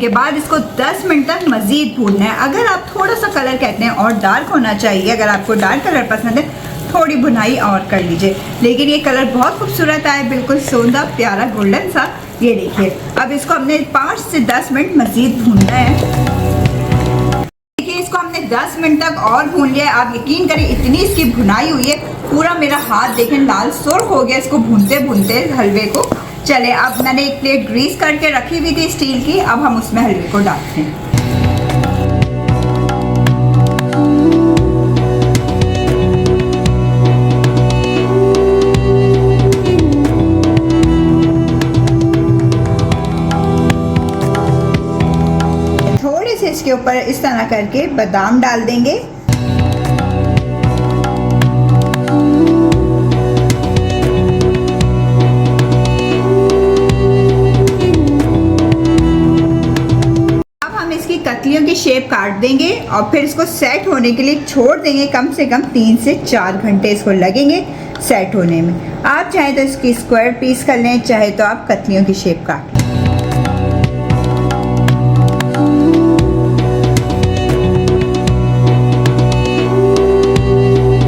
के बाद इसको 10 मिनट तक मज़ीद भूनना है। अगर आप थोड़ा सा कलर कहते हैं और डार्क होना चाहिए, अगर आपको डार्क कलर पसंद है थोड़ी भुनाई और कर लीजिए, लेकिन ये कलर बहुत खूबसूरत आया, बिल्कुल सोंधा प्यारा गोल्डन सा। ये देखिए, अब इसको हमने 5 से 10 मिनट मज़ीद भूनना है। देखिए, इसको हमने 10 मिनट तक और भून लिया है। आप यकीन करें इतनी इसकी भुनाई हुई है, पूरा मेरा हाथ देखें लाल सुर्ख हो गया इसको भूनते भूनते हलवे को। चले, अब मैंने एक प्लेट ग्रीस करके रखी हुई थी स्टील की, अब हम उसमें हलवे को डालते हैं। थोड़े से इसके ऊपर इस तरह करके बादाम डाल देंगे। कतलियों की शेप काट देंगे और फिर इसको सेट होने के लिए छोड़ देंगे। कम से कम 3 से 4 घंटे इसको लगेंगे सेट होने में। आप चाहे तो इसकी स्क्वायर पीस कर लें, चाहे तो आप कतलियों की शेप काट लें।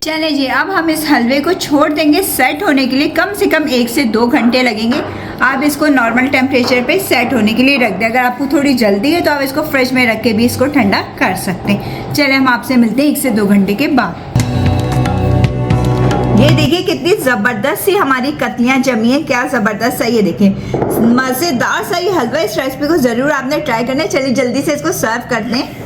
चलें जी, अब हम इस हलवे को छोड़ देंगे सेट होने के लिए। कम से कम 1 से 2 घंटे लगेंगे। आप इसको नॉर्मल टेम्परेचर पे सेट होने के लिए रख दें। अगर आपको थोड़ी जल्दी है तो आप इसको फ्रिज में रख के भी इसको ठंडा कर सकते हैं। चलें, हम आपसे मिलते हैं 1 से 2 घंटे के बाद। ये देखिए कितनी ज़बरदस्त सी हमारी कतलियाँ जमी हैं, क्या ज़बरदस्त सा। ये देखिए मज़ेदार सा ये हलवा। इस रेसिपी को ज़रूर आपने ट्राई करना है। चलिए जल्दी से इसको सर्व कर दें।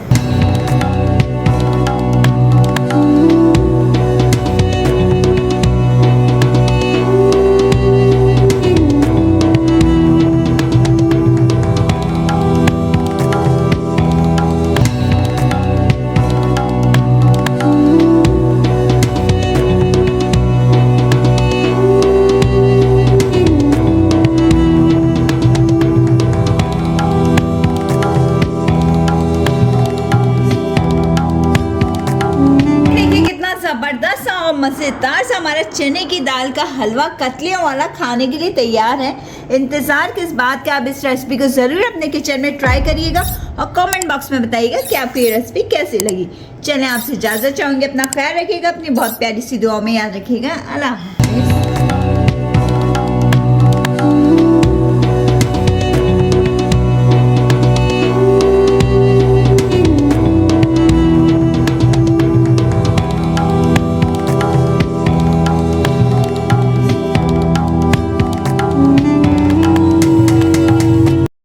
ज़बरदस्त सा और मज़ेदार सा हमारा चने की दाल का हलवा कतलियों वाला खाने के लिए तैयार है। इंतज़ार किस बात का, आप इस रेसिपी को ज़रूर अपने किचन में ट्राई करिएगा और कमेंट बॉक्स में बताइएगा कि आपको ये रेसिपी कैसी लगी। चलें, आपसे इजाज़त चाहूँगी। अपना ख्याल रखिएगा, अपनी बहुत प्यारी सी दुआ में याद रखिएगा। अल्लाह हाफ़िज़।